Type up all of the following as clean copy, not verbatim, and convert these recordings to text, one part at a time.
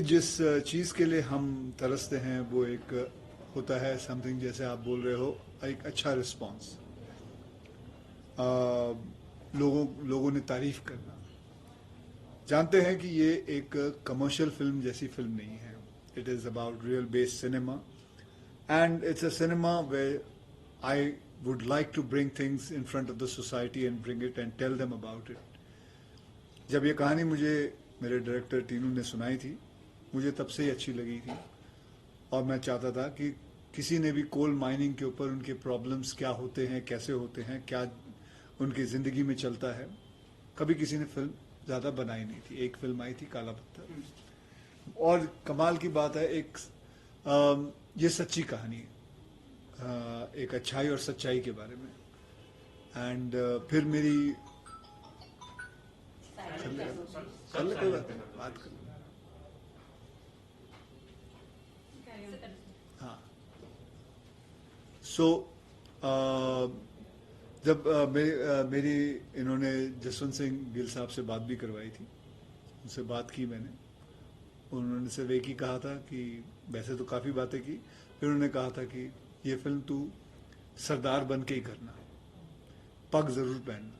जिस चीज़ के लिए हम तरसते हैं वो एक होता है समथिंग, जैसे आप बोल रहे हो, एक अच्छा रिस्पॉन्स, लोगों ने तारीफ करना। जानते हैं कि ये एक कमर्शियल फिल्म जैसी फिल्म नहीं है. It is about real based cinema, and it's a cinema where I would like to bring things in front of the society and bring it and tell them about it. जब ये कहानी मुझे मेरे director Tinu ने सुनाई थी, मुझे तब से ही अच्छी लगी थी, और मैं चाहता था कि किसी ने भी कोल माइनिंग के ऊपर उनके प्रॉब्लम्स क्या होते हैं, कैसे होते हैं, क्या उनकी ज़िंदगी में चलता है, कभी किसी ने फिल्म ज़्यादा बनाई नहीं थी. एक फिल्म आई थी काला पत्थर, और कमाल की बात है, ये सच्ची कहानी है, एक अच्छाई और सच्चाई के बारे में. एंड फिर मेरी बात कर. हाँ, सो जब मेरी इन्होंने जसवंत सिंह गिल साहब से बात भी करवाई थी, उनसे बात की मैंने. उन्होंने सिर्फ एक ही कहा था कि वैसे तो काफ़ी बातें की, फिर उन्होंने कहा था कि ये फिल्म तू सरदार बन के ही करना, पग ज़रूर पहनना.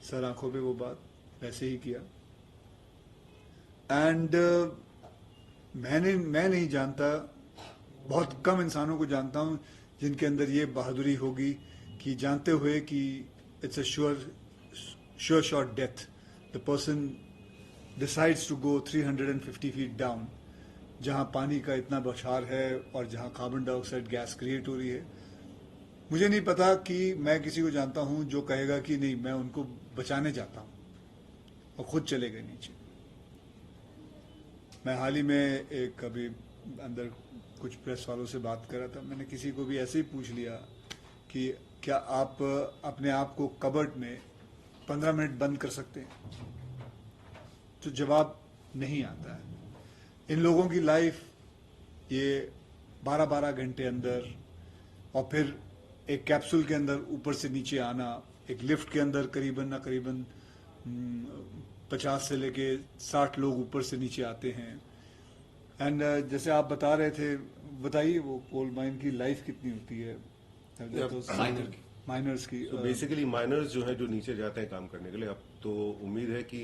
सर आंखों पे वो बात वैसे ही किया. एंड मैं नहीं जानता, बहुत कम इंसानों को जानता हूँ जिनके अंदर ये बहादुरी होगी कि जानते हुए कि it's a sure shot death, the person decides to go 350 feet down, जहाँ पानी का इतना बौछार है और जहाँ कार्बन डाइऑक्साइड गैस क्रिएट हो रही है. मुझे नहीं पता कि मैं किसी को जानता हूँ जो कहेगा कि नहीं, मैं उनको बचाने जाता हूँ, और खुद चले गए नीचे. मैं हाल ही में एक अभी अंदर कुछ प्रेस वालों से बात कर रहा था. मैंने किसी को भी ऐसे ही पूछ लिया कि क्या आप अपने आप को कबर्ड में 15 मिनट बंद कर सकते हैं, तो जवाब नहीं आता है. इन लोगों की लाइफ ये 12-12 घंटे अंदर, और फिर एक कैप्सूल के अंदर ऊपर से नीचे आना, एक लिफ्ट के अंदर करीबन 50 से लेके 60 लोग ऊपर से नीचे आते हैं. एंड जैसे आप बता रहे थे, बताइए वो कोल माइन की लाइफ कितनी होती है माइनर्स की. बेसिकली माइनर्स जो है, जो नीचे जाते हैं काम करने के लिए, अब तो उम्मीद है कि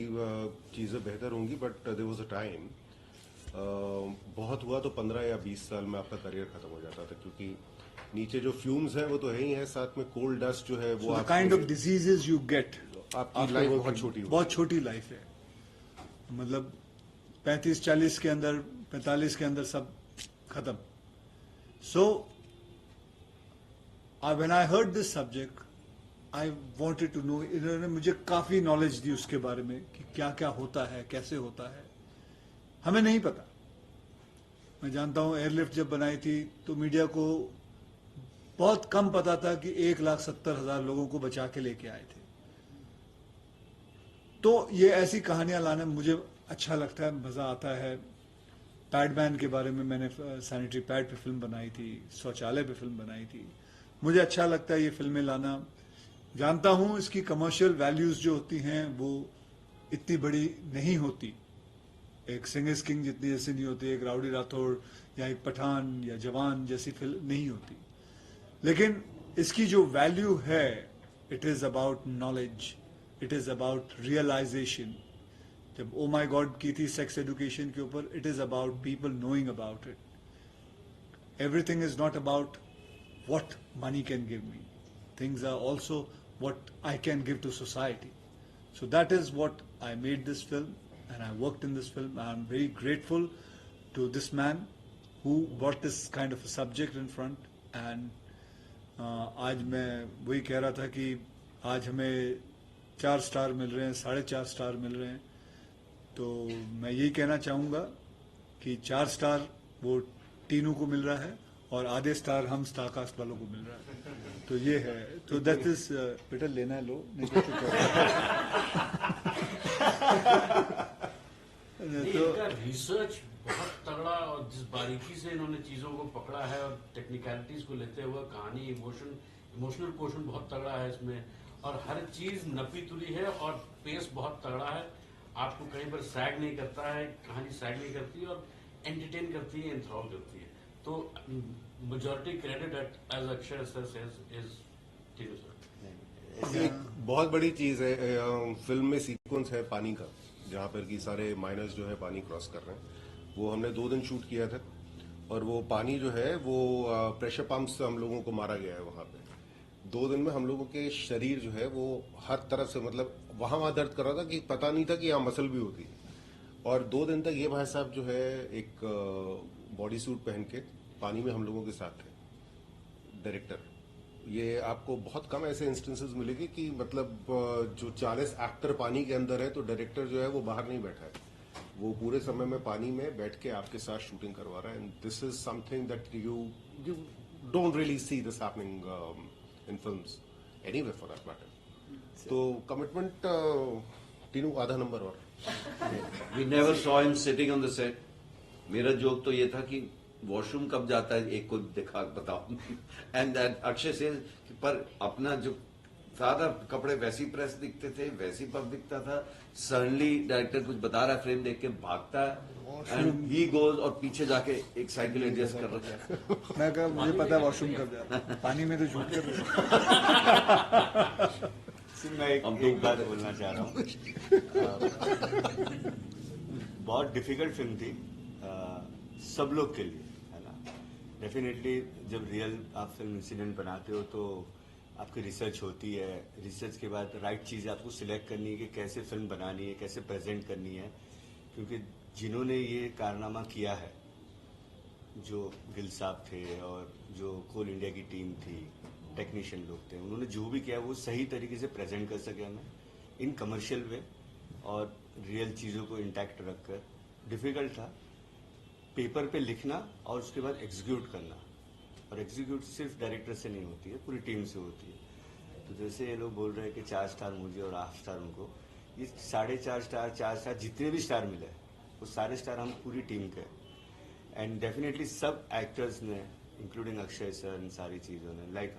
चीज़ें बेहतर होंगी, but there was a time, बहुत हुआ तो 15 या 20 साल में आपका करियर खत्म हो जाता था, क्योंकि नीचे जो फ्यूम्स हैं वो तो है ही है, साथ में कोल डस्ट जो है वो kind of diseases you get. आपकी लाइफ बहुत छोटी लाइफ है, मतलब 35-40 के अंदर, 45 के अंदर सब खत्म. So when I heard this subject, I wanted to know. इन्होंने मुझे काफी नॉलेज दी उसके बारे में कि क्या क्या होता है, कैसे होता है, हमें नहीं पता. मैं जानता हूं एयरलिफ्ट जब बनाई थी तो मीडिया को बहुत कम पता था कि 1,70,000 लोगों को बचा के लेके आए थे. तो ये ऐसी कहानियां लाने में मुझे अच्छा लगता है, मजा आता है. पैडमैन के बारे में मैंने सैनिटरी पैड पे फिल्म बनाई थी, शौचालय पे फिल्म बनाई थी. मुझे अच्छा लगता है ये फिल्में लाना. जानता हूं इसकी कमर्शियल वैल्यूज जो होती हैं वो इतनी बड़ी नहीं होती, एक सिंगर्स किंग जितनी जैसी नहीं होती, एक राउडी राठौड़ या एक पठान या जवान जैसी फिल्म नहीं होती. लेकिन इसकी जो वैल्यू है, it is about knowledge, it is about realisation. जब ओ माई गॉड की थी सेक्स एजुकेशन के ऊपर, it is about people knowing about it. Everything is not about what money can give me. Things are also what I can give to society. So that is what I made this film, and I worked in this film. I am very grateful to this man who brought this kind of a subject in front. And आज मैं वही कह रहा था कि आज हमें 4 star मिल रहे हैं, 4.5 स्टार मिल रहे हैं. तो मैं यही कहना चाहूँगा कि 4 स्टार वो टीनू को मिल रहा है, और आधे स्टार हम स्टारकास्ट वालों को मिल रहा है. तो ये है. तो दैट इज बेटर लेना है, लो नहीं तो इनका रिसर्च बहुत तगड़ा, और जिस बारीकी से इन्होंने चीजों को पकड़ा है और टेक्निकलिटीज को लेते हुए कहानी, इमोशनल पोर्शन बहुत तगड़ा है इसमें. और हर चीज नपी तुली है और पेस बहुत तगड़ा है। आपको कहीं पर सैग नहीं करता है, कहानी सैग नहीं करती और एंटरटेन करती है, एंथ्रॉल करती है। तो majority credit as Akshay sir is Tinu sir. एक बहुत बड़ी चीज है फिल्म में सीक्वेंस है पानी का, जहाँ पर कि सारे माइनर्स जो है पानी क्रॉस कर रहे हैं। वो हमने 2 दिन शूट किया था और वो पानी जो है वो प्रेशर पंप से हम लोगों को मारा गया है वहां पे। 2 दिन में हम लोगों के शरीर जो है वो हर तरफ से, मतलब वहां दर्द कर रहा था कि पता नहीं था कि यहाँ मसल भी होती है। और 2 दिन तक ये भाई साहब जो है एक बॉडी सूट पहन के पानी में हम लोगों के साथ थे, डायरेक्टर। ये आपको बहुत कम ऐसे इंस्टेंसेस मिलेगी कि मतलब जो 40 एक्टर पानी के अंदर है तो डायरेक्टर जो है वो बाहर नहीं बैठा है, वो पूरे समय में पानी में बैठ के आपके साथ शूटिंग करवा रहा है। And this is something that you don't really see this happening in films anywhere for that matter. तो कमिटमेंट तीनों आधा नंबर। और We never saw him sitting on the set. मेरा जोक तो ये था कि वॉशरूम कब जाता है एक को दिखा बताओ। एंड अक्षय से पर अपना जो सादा कपड़े वैसी प्रेस दिखते थे, वैसी पग दिखता था। सडनली डायरेक्टर कुछ बता रहा है, फ्रेम देख के भागता है एंड ही गोज और पीछे जाके एक साइकिल एडजस्ट कर रहा है। मैं कहा मुझे पता है वॉशरूम कब जाता है, पानी में तो शूट कर रहे हैं। मैं एक बात बोलना चाह रहा हूँ। बहुत डिफिकल्ट फिल्म थी सब लोग के लिए, है ना। डेफिनेटली जब रियल आप फिल्म इंसिडेंट बनाते हो तो आपकी रिसर्च होती है। रिसर्च के बाद राइट चीज़ आपको सिलेक्ट करनी है कि कैसे फिल्म बनानी है, कैसे प्रेजेंट करनी है। क्योंकि जिन्होंने ये कारनामा किया है, जो गिल साहब थे और जो कोल इंडिया की टीम थी, टेक्नीशियन लोग थे, उन्होंने जो भी किया वो सही तरीके से प्रेजेंट कर सके हमें इन कमर्शियल वे और रियल चीज़ों को इंटैक्ट रखकर। डिफिकल्ट था पेपर पे लिखना और उसके बाद एग्जीक्यूट करना, और एग्जीक्यूट सिर्फ डायरेक्टर से नहीं होती है, पूरी टीम से होती है। तो जैसे ये लोग बोल रहे हैं कि 4 स्टार मुझे और 8 स्टार उनको, ये 4.5 स्टार 4 स्टार जितने भी स्टार मिले वो सारे स्टार हम पूरी टीम के। एंड डेफिनेटली सब एक्टर्स ने इंक्लूडिंग अक्षय सर इन सारी चीज़ों ने, लाइक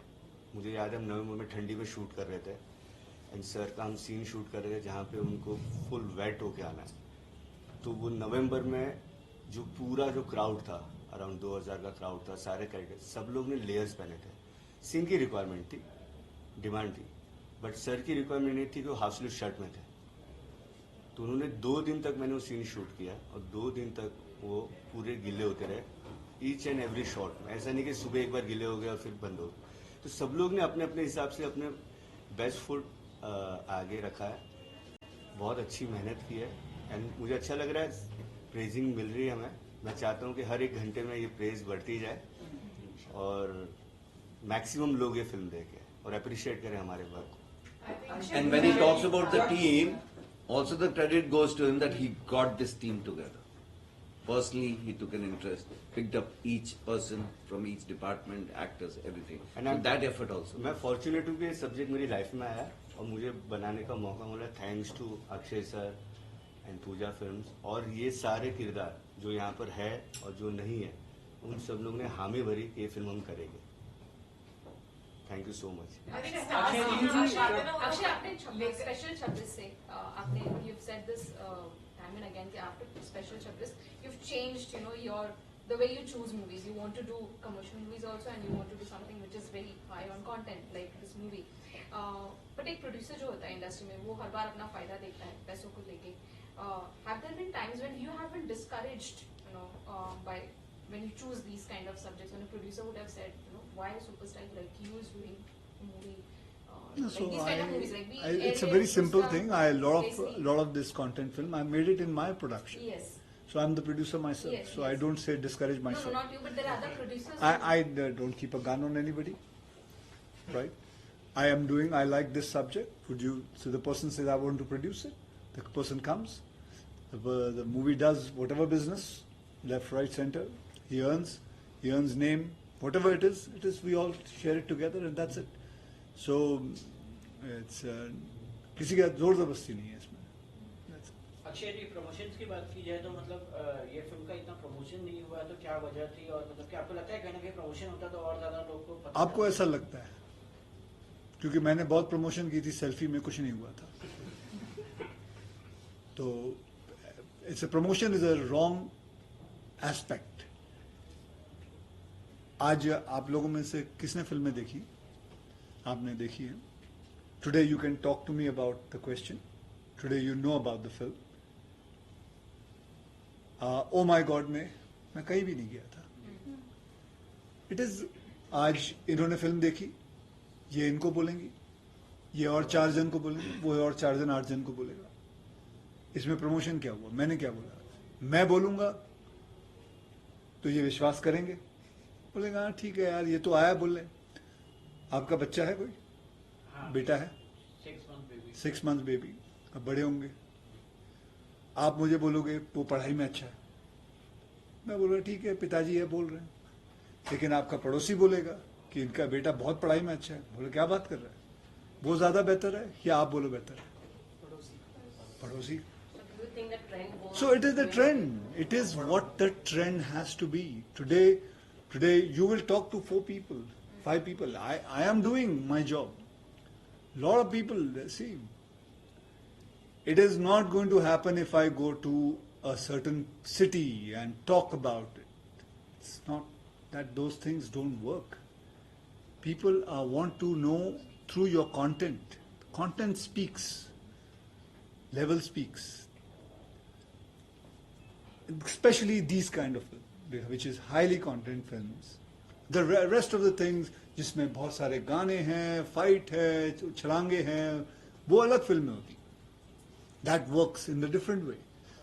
मुझे याद है हम नवंबर में ठंडी में शूट कर रहे थे एंड सर का हम सीन शूट कर रहे थे जहाँ पे उनको फुल वेट होके आना है। तो वो नवंबर में जो पूरा जो क्राउड था, अराउंड 2000 का क्राउड था, सारे कैरेक्टर सब लोग ने लेयर्स पहने थे। सीन की रिक्वायरमेंट थी, डिमांड थी, बट सर की रिक्वायरमेंट नहीं थी कि वो हाफ स्लीव शर्ट में थे। तो उन्होंने 2 दिन तक मैंने वो सीन शूट किया और 2 दिन तक वो पूरे गिले होते रहे ईच एंड एवरी शॉट में। ऐसा नहीं कि सुबह एक बार गिले हो गए और फिर बंद हो गए। तो सब लोग ने अपने अपने हिसाब से अपने बेस्ट फुट आगे रखा है, बहुत अच्छी मेहनत की है एंड मुझे अच्छा लग रहा है, प्रेजिंग मिल रही है हमें। मैं चाहता हूँ कि हर एक घंटे में ये प्रेज बढ़ती जाए और मैक्सिमम लोग ये फिल्म देखें और अप्रिशिएट करें हमारे वर्क को। And when he talks about the team, also the credit goes to him that he got this team together. Personally, he took an interest, picked up each person from each department, actors, everything. And so that effort also. मैं fortunate हूँ कि ये subject मेरी life में आया और मुझे बनाने का मौका मिला, thanks to Akshay sir and Pooja films. और ये सारे किरदार जो यहाँ पर है और जो नहीं है, उन सब लोग ने हामी भरी कि ये फिल्म हम करेंगे। Thank you so much. Akshay आपने स्पेशल 26 से आपने you've said this time and again कि after special 26 you've changed your the way you choose movies. You want to do commercial movies also and you want to do something which is very high on content like this movie. But एक producer जो होता है industry में वो हर बार अपना फायदा देखता है पैसों को लेके। Have there been times when you have been discouraged by when you choose these kind of subjects, when a producer would have said, why a superstar like you is doing a movie, So like these kind of movies, like it's a very simple thing. I lot of this content film I made it in my production. Yes. So I'm the producer myself. Yes, so I yes. don't say discourage No, myself. not you, but there are other producers. I don't keep a gun on anybody, right? I am doing. I like this subject. So the person says I want to produce it. The person comes. The movie does whatever business, left, right, center. He earns name, whatever it is. We all share it together, and that's it. So it's किसी का जोर जबरदस्ती नहीं है इसमें। That's it. Akshay ji, promotions की बात की जाए तो मतलब ये फिल्म का इतना प्रमोशन नहीं हुआ तो क्या वजह थी, और मतलब क्या आपको लगता है कहीं ना कहीं प्रमोशन होता तो और ज्यादा लोग को पता आपको ऐसा लगता है क्योंकि मैंने बहुत प्रमोशन की थी, सेल्फी में कुछ नहीं हुआ था। तो it's a promotion is a wrong aspect. आज आप लोगों में से किसने फिल्में देखी? आपने देखी है। Today you can talk to me about the question, today you know about the film. Oh my god में मैं कहीं भी नहीं गया था। इट इज, आज इन्होंने फिल्म देखी, ये इनको बोलेंगी, ये और 4 जन को बोलेंगे, वो और 4 जन 8 जन को बोलेगा। इसमें प्रमोशन क्या हुआ? मैंने क्या बोला? मैं बोलूंगा तो ये विश्वास करेंगे, बोलेगा हाँ ठीक है यार, ये तो आया बोल रहे। आपका बच्चा है कोई? हाँ, बेटा है? 6 month baby। 6 मंथ बेबी, अब बड़े होंगे। आप मुझे बोलोगे वो पढ़ाई में अच्छा है, मैं बोलूँगा ठीक है पिताजी है बोल रहे हैं। लेकिन आपका पड़ोसी बोलेगा कि इनका बेटा बहुत पढ़ाई में अच्छा है, बोले क्या बात कर रहा है, वो ज्यादा बेहतर है या आप बोलो बेहतर है? पड़ोसी। So it is the trend. It is what the trend has to be. Today you will talk to 4 people, 5 people. I am doing my job. Lot of people, see, it is not going to happen if I go to a certain city and talk about it. It's not that those things don't work. People want to know through your content. Content speaks. Level speaks. Especially these kind of films, which is highly content films. The rest of the things जिसमें बहुत सारे गाने हैं, fight है, छलांगे हैं, वो अलग film में होती. That works in the different way.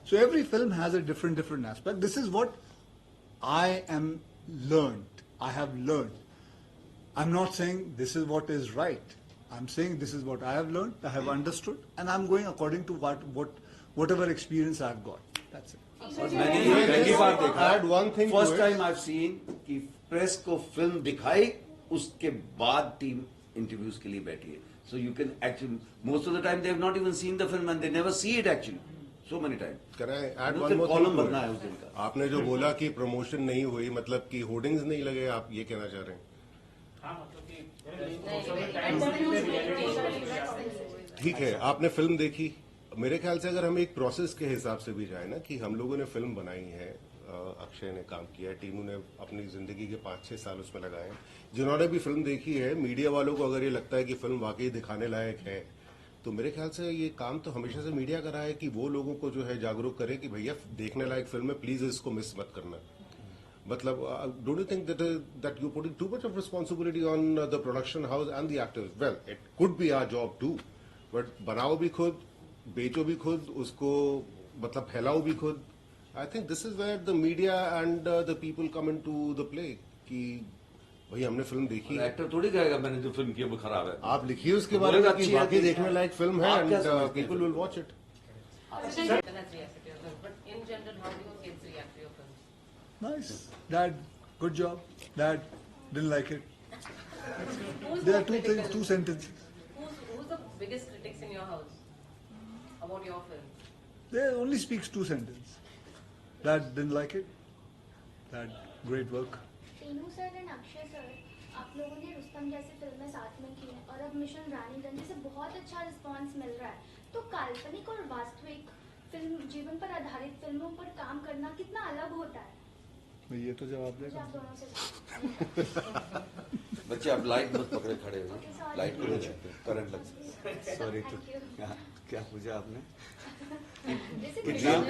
So every film has a different aspect. This is what I am learned. I have learned. I'm not saying this is what is right. I'm saying this is what I have learned, I have understood, and I'm going according to whatever experience I've got. That's it. और मैंने ये पहली बार देखा, Add one thing to first it. Time I seen कि press को film दिखाई, उसके बाद टीम इंटरव्यूज के लिए बैठी है. So you can actually most of the time they have not even seen the film and they never see it actually so many time. Can I add मुझे one more column thing to भरना it? है उस दिन का. आपने जो बोला कि प्रमोशन नहीं हुई, मतलब कि होर्डिंग्स नहीं लगे, आप ये कहना चाह रहे हैं? हाँ, मतलब कि ठीक है, आपने फिल्म देखी. मेरे ख्याल से अगर हम एक प्रोसेस के हिसाब से भी जाए ना, कि हम लोगों ने फिल्म बनाई है, अक्षय ने काम किया है, टीनू ने अपनी जिंदगी के 5-6 साल उसमें लगाए हैं. जिन्होंने भी फिल्म देखी है, मीडिया वालों को अगर ये लगता है कि फिल्म वाकई दिखाने लायक है, तो मेरे ख्याल से ये काम तो हमेशा से मीडिया का रहा है कि वो लोगों को जो है जागरूक करे कि भैया देखने लायक फिल्म है, प्लीज इसको मिस मत करना. मतलब don't you think that you putting too much of responsibility on the production house and the actors? Well, it could be our job too, but बनाओ भी खुद, बेचो भी खुद, उसको मतलब फैलाओ भी खुद. I think this is where the media and the people come in to the play कि भाई हमने फिल्म देखी है. एक्टर थोड़ी कहेगा मैंने जो फिल्म की वो खराब है. आप लिखिए उसके बारे में कि वाकई देखने लायक फिल्म है आप क्या एंड समझते हैं? People will watch it. But in general, how do your kids react to your films? Nice. Dad, good job. Dad, didn't like it. Who's There the are 2 things, 2 sentences. Who's the biggest critics in your house about your film? They only speaks 2 sentences. Dad, didn't like it. Dad, great work. Tinu sir and Akshay sir, आप लोगों ने रुस्तम जैसी फिल्में साथ में की हैं और अब मिशन रानीगंज से बहुत अच्छा रिस्पांस मिल रहा है. तो काल्पनिक और वास्तविक फिल्म, जीवन पर आधारित फिल्मों पर काम करना कितना अलग होता है? ये तो जवाब मुझे देगा. आप दोनों से बच्चे आप लाइट मत पकड़े खड़े हो, लाइट को करंट लग सकता है. Sorry Thank you. क्या पूछा आपने?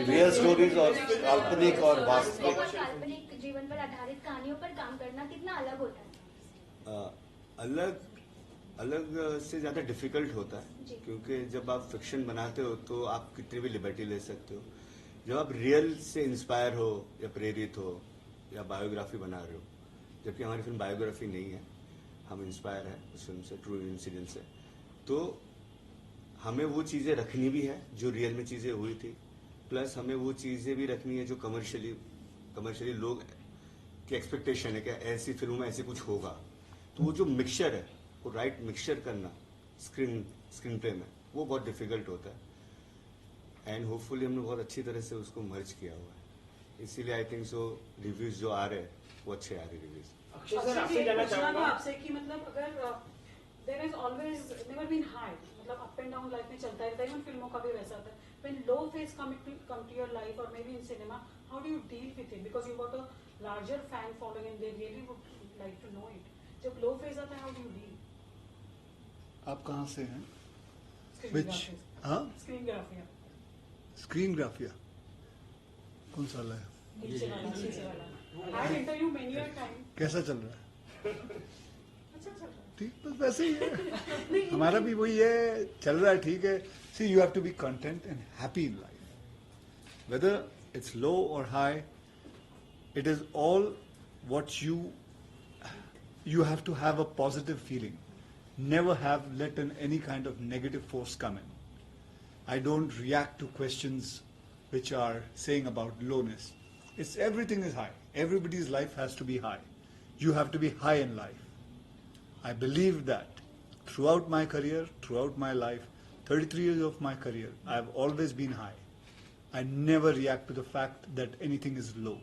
रियल स्टोरीज और काल्पनिक और वास्तविक और काल्पनिक जीवन पर आधारित कहानियों पर काम करना कितना अलग होता है? अलग से ज्यादा डिफिकल्ट होता जी। है, क्योंकि जब आप फिक्शन बनाते हो तो आप कितनी भी लिबर्टी ले सकते हो. जब आप रियल से इंस्पायर हो या प्रेरित हो या बायोग्राफी बना रहे हो, जबकि हमारी फिल्म बायोग्राफी नहीं है, हम इंस्पायर है उस फिल्म से, ट्रू इंसिडेंट से, तो हमें वो चीजें रखनी भी है जो रियल में चीजें हुई थी, प्लस हमें वो चीजें भी रखनी है जो कमर्शियली लोग की एक्सपेक्टेशन है कि ऐसी फिल्म में ऐसे कुछ होगा. तो वो जो मिक्सचर है, वो राइट मिक्सचर करना स्क्रीन प्ले में, वो बहुत डिफिकल्ट होता है. एंड होपफुली हमने बहुत अच्छी तरह से उसको मर्ज किया हुआ है, इसीलिए आई थिंक सो रिव्यूज जो आ रहे हैं वो अच्छे आ रहे रिव्यूज. अक्षय सर आपसे जानना पूछना था चाहूंगा, आपसे कि मतलब अगर there is always never been high, मतलब अप एंड डाउन लाइफ में चलता रहता है, इवन फिल्मों का भी वैसा होता है. When low phase come to your life or maybe in cinema, how do you deal with it? Because you got a larger fan following and they really would like to know it. जब लो phase आता है, how do you deal? आप कहाँ से हैं? Screenography. हाँ, Screenography. स्क्रीनग्राफिया कौन सा है? नीचे वाला. I had interviewed many a time. कैसा चल रहा है? अच्छा चल रहा है. ठीक, बस वैसे ही है. हमारा भी वही है, चल रहा है, ठीक है. See, you have to be content and happy in life. Whether it's low or high, it is all what you have to have a positive feeling. Never have let in any kind of negative force come in. I don't react to questions which are saying about lowness. It's everything is high. Everybody's life has to be high. You have to be high in life. I believe that throughout my career, throughout my life, 33 years of my career, I have always been high. I never react to the fact that anything is low.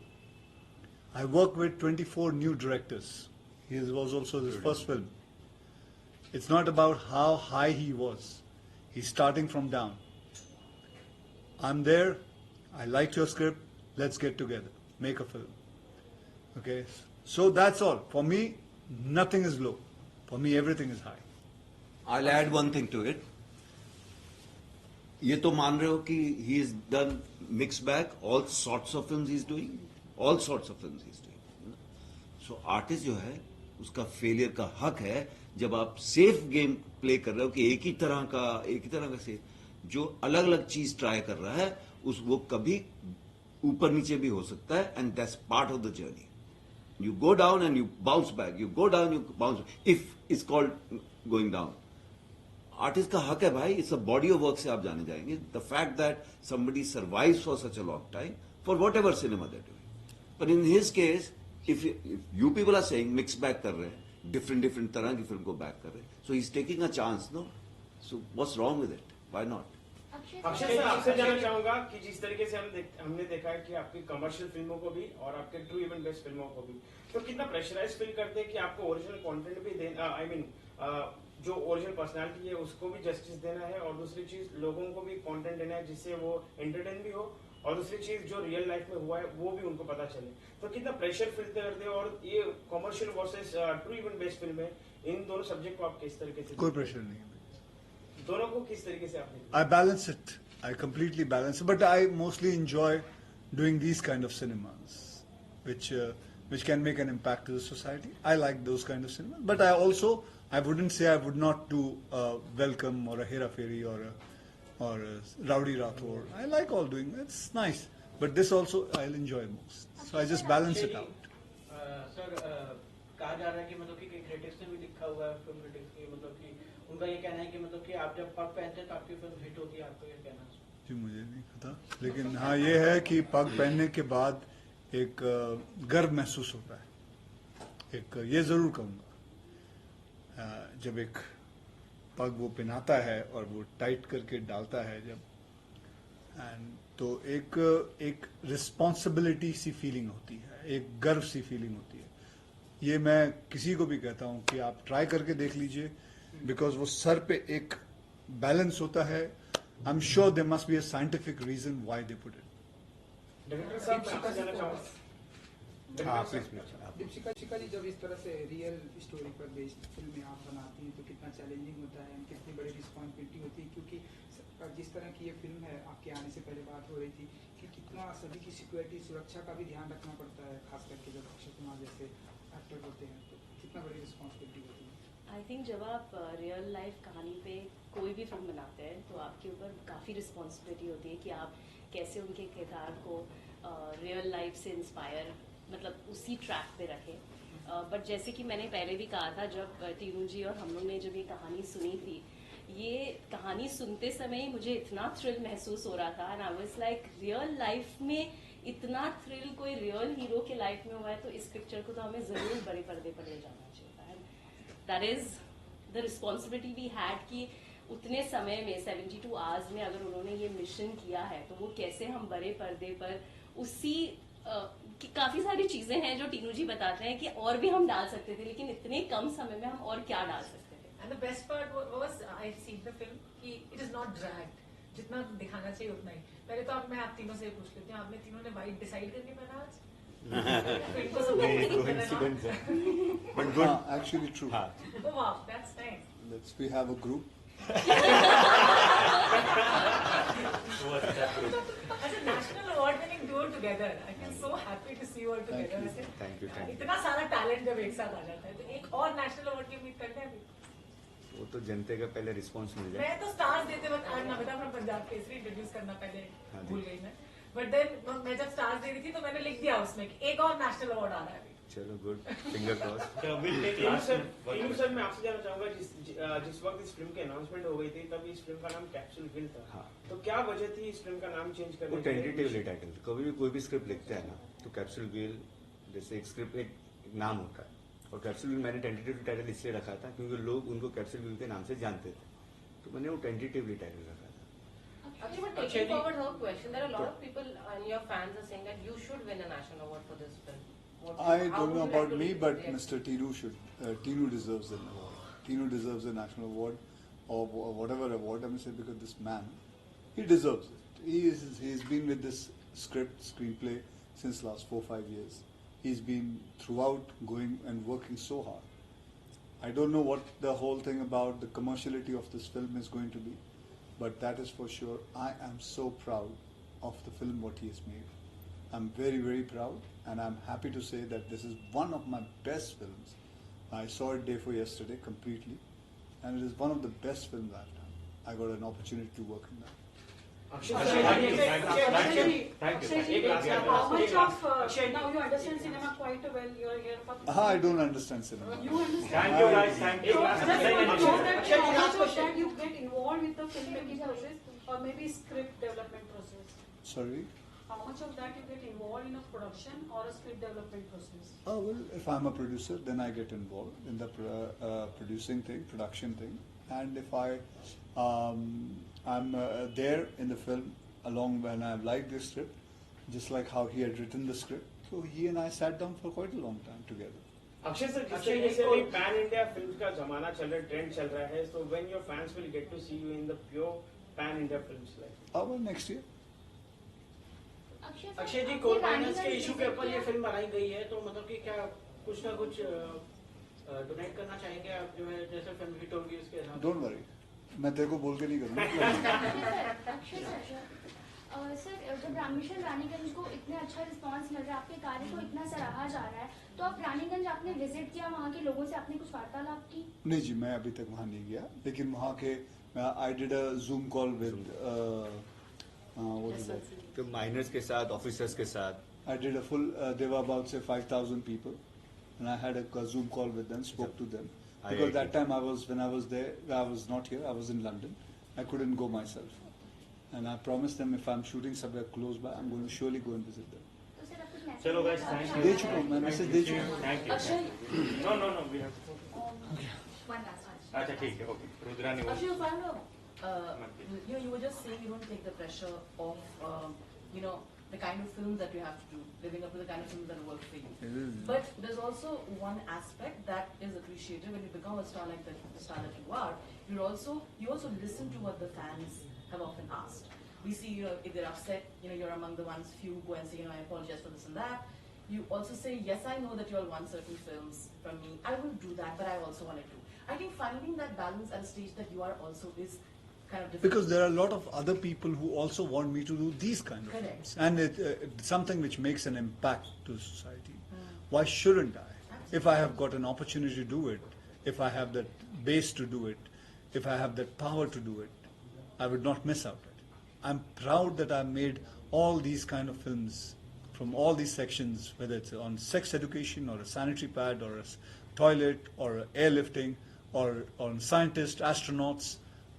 I work with 24 new directors. His was also his first film. It's not about how high he was. He's starting from down. I'm there. I liked your script. Let's get together. Make a film. Okay? So that's all. For me, nothing is low. For me, everything is high. I'll add one thing to it. ये तो मान रहे हो कि he is done mixed bag, all sorts of films he's doing, all sorts of films he's doing. So artist जो है उसका failure का हक है जब आप सेफ गेम प्ले कर रहे हो कि एक ही तरह का सेफ, जो अलग अलग चीज ट्राई कर रहा है उस वो कभी ऊपर नीचे भी हो सकता है, and that's part of the journey. You go down and you bounce back, you go down you bounce, if it's called going down. Artist का हक है भाई, it's a body of work से आप जाने जाएंगे. The fact that somebody survives for such a long time for whatever cinema that doing, but in his case if you people are saying mix back कर रहे हैं, different तरह की film को बैक कर रहे हैं, so he is taking a chance. No, so what's wrong with it? Why not? Akshay sir, आपसे जानना चाहूंगा कि जिस तरीके से हमने देखा है कि आपकी कमर्शियल फिल्मों को भी और आपके ट्रू इवेंट बेस्ड फिल्मों को भी, तो कितना प्रेशराइज फील करते हैं कि आपको ओरिजिनल कंटेंट भी देना, आई मीन जो ओरिजिनल पर्सनालिटी है उसको भी जस्टिस देना है, और दूसरी चीज लोगों को भी कंटेंट देना है जिससे वो एंटरटेन भी हो, और दूसरी चीज जो रियल लाइफ में हुआ है वो भी उनको पता चले. तो कितना प्रेशर फील करते हैं, और ये commercial versus true event based film है, इन दोनों सब्जेक्ट को आप किस तरीके से? कोई प्रेशर नहीं है. दोनों को किस तरीके से आप? I balance it. I completely balance it. But I mostly enjoy doing these kind of cinemas, which can make an impact to the society. I like those kind of cinemas. But I wouldn't say I would not do Welcome or a Hera Fairy or a Rowdy Rathore. I like all doing. It's nice. But this also I'll enjoy most. So I just balance it out. Sir, कहा जा रहा है कि मतलब कि critics ने भी लिखा हुआ है, फिल्म क्रिटिक्स की, मतलब कि उनका ये कहना है कि मतलब कि आप जब पग पहनते हैं तो आपकी फिल्म हिट होती है. आपको ये कहना है? जी मुझे नहीं पता, लेकिन हाँ ये है कि पग पहनने के बाद एक गर्व महसूस होता है. एक ये जरूर कहूँगा, जब एक पग वो पहनाता है और वो टाइट करके डालता है जब, एंड तो एक रिस्पॉन्सिबिलिटी सी फीलिंग होती है, एक गर्व सी फीलिंग होती है. ये मैं किसी को भी कहता हूँ कि आप ट्राई करके देख लीजिए, बिकॉज वो सर पे एक बैलेंस होता है. I am sure there must be a scientific reason why they put it. Director साहब, मैं आपसे जानना चाहूंगा. दीपिका जी, जब इस तरह से रियल स्टोरी पर बेस्ड फिल्में आप बनाती हैं तो कितना चैलेंजिंग होता है, कितनी बड़ी रिस्पॉन्सिबिलिटी होती है, क्योंकि जिस तरह की ये फिल्म है, आपके आने से पहले बात हो रही थी कि कितना सभी की सिक्योरिटी, सुरक्षा का भी ध्यान रखना पड़ता है, खास करके जब अक्षय कुमार जैसे एक्टर होते हैं, तो कितना बड़ी रिस्पॉन्सिबिलिटी होती है. आई थिंक जब आप रियल लाइफ कहानी पे कोई भी फिल्म बनाते हैं तो आपके ऊपर काफ़ी रिस्पॉन्सिबिलिटी होती है कि आप कैसे उनके किरदार को रियल लाइफ से इंस्पायर, मतलब उसी ट्रैक पे रखें. बट जैसे कि मैंने पहले भी कहा था, जब टीनू जी और हम लोग ने जब ये कहानी सुनी थी, ये कहानी सुनते समय ही मुझे इतना थ्रिल महसूस हो रहा था, and I was like real life में इतना थ्रिल कोई रियल हीरो के लाइफ में हुआ है तो इस पिक्चर को तो हमें जरूर बड़े पर्दे पर ले जाना चाहिए. That is the responsibility we had कि उतने समय में 72 आवर्स में अगर उन्होंने ये मिशन किया है तो वो कैसे हम बड़े पर्दे पर उसी काफी सारी चीजें हैं जो टीनू जी बताते हैं कि और भी हम डाल सकते थे, लेकिन इतने कम समय में हम और क्या डाल सकते थे. And the best part was I see the film कि it is not dragged. जितना दिखाना चाहिए उतना ही. पहले तो मैं आप तीनों से पूछ लेती हूँ. आपने तीनों ने white decide करके पहना आज? फिल्म को सब नहीं, लोग coincidence है. पहना. But good. Actually true. हाँ. Oh wow, that's nice. We have a group. अच्छा national award winning duo together. I feel so happy to see you all together. वैसे Thank you. इतना सारा टैलेंट जब एक साथ आ जाता है तो एक और नेशनल अवार्ड की उम्मीद करते हैं अभी. वो तो जनता का पहले रिस्पॉन्स मिल जाए. मैं तो स्टार्स देते वक्त आज नमिता फ्रॉम पंजाब केसरी इंट्रोड्यूस करना पहले हाँ जी. भूल गई मैं. बट देन मैं जब स्टार्स दे रही थी तो मैंने लिख दिया उसमें कि एक और नेशनल अवार्ड आ रहा है अभी. चलो गुड. Finger cross. इनू सर मैं आपसे जानना चाहूंगा जिस वक्त इस फिल्म की अनाउंसमेंट हो गई थी तब इस फिल्म का नाम कैप्सूल हिल था. हाँ. तो क्या वजह थी इस फिल्म का नाम चेंज करने वो की? Tentatively title. कभी भी कोई भी स्क्रिप्ट लिखते हैं ना तो कैप्सूल व्हील जैसे एक स्क्रिप्ट एक नाम होता है. और कैप्सूल व्हील मैंने टेंटेटिवली टाइटल इसलिए रखा था क्योंकि लोग उनको कैप्सूल व्हील के नाम से जानते थे. तो मैंने वो टेंटेटिवली टाइटल रखा था. Actually, but taking forward her question, there are a lot of people and your fans are saying that you should win a national award for this film. I don't know about me, but Mr. Tinu should. Tinu deserves an award. Tinu deserves a national award or whatever award. I say because this man, he deserves it. He's been with this screenplay since last 4-5 years. He's been throughout going and working so hard. I don't know what the whole thing about the commerciality of this film is going to be, but that is for sure. I am so proud of the film what he has made. I'm very, very proud, and I'm happy to say that this is one of my best films. I saw it day for yesterday completely, and it is one of the best films I've done. I got an opportunity to work in that. How much of now you understand cinema quite well? You are here for. I don't understand cinema. You understand. Thank you guys. Thank you. So, just want to know that how much of that you get involved with the filmmaking process or maybe script development process? Sorry. How much of that you get involved in a production or a script development process? Oh well, if I'm a producer, then I get involved in the producing thing, production thing, and if I'm there in the film along when I've liked the script, just like how he had written the script. So he and I sat down for quite a long time together. Akshay sir जिस तरीके से अभी pan India film का जमाना चल रहा है, trend चल रहा है, so when your fans will get to see you in the pure pan India films like. Well, next year. Akshay ji coal miners के इशू के ऊपर ये फिल्म बनाई गई है तो मतलब कि क्या कुछ ना कुछ डोनेट करना चाहेंगे आप जो है जैसे फिल्म हिट होगी उसके हिसाब से? Don't worry, मैं तेरे को बोल के नहीं करूँगा. सर जब रामेश्वर रानीगंज को इतने अच्छा रिस्पांस मिल रहा है, आपके कार्य को इतना सराहा जा रहा है, तो आप रानीगंज आपने विजिट किया, वहाँ के लोगों से आपने कुछ वार्तालाप की? नहीं जी, मैं अभी तक वहाँ नहीं गया, लेकिन वहाँ के I did a Zoom call with what is that? तो माइनर्स के साथ, ऑफिसर्स के साथ. I did a full. There were about say 5,000 people, and I had a Zoom call with them, spoke to them. Because that time when I was there, I was not here. I was in London. I couldn't go myself, and I promised them if I'm shooting somewhere close by, I'm going to surely go and visit them. चलो guys, thank you. दे चुका हूँ मैं message दे चुका हूँ. Thank you. No, we have to. One last one. अच्छा ठीक है, okay. Rudrani बोल. Actually, you were just saying you don't take the pressure of, the kind of films that you have to do, living up to the kind of films that work for you. But there's also one aspect that is appreciated when you become a star like the star that you are. You also listen to what the fans have often asked. We see, if they're upset, you're among the ones few who go and say, I apologize for this and that. You also say, yes, I know that you all want certain films from me. I will do that, but I also want to do. I think finding that balance at a stage that you are also is kind of difficult. Because there are a lot of other people who also want me to do these kind of Correct. things, and it's something which makes an impact to society. Why shouldn't I? If I have got an opportunity to do it, if I have that base to do it, if I have that power to do it, I would not miss out on it. I'm proud that I made all these kind of films from all these sections, whether it's on sex education or a sanitary pad or a toilet or airlifting or on scientists, astronauts.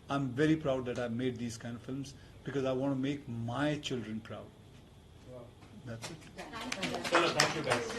I'm very proud that I made these kind of films because I want to make my children proud. That's it. चलो, thank you guys.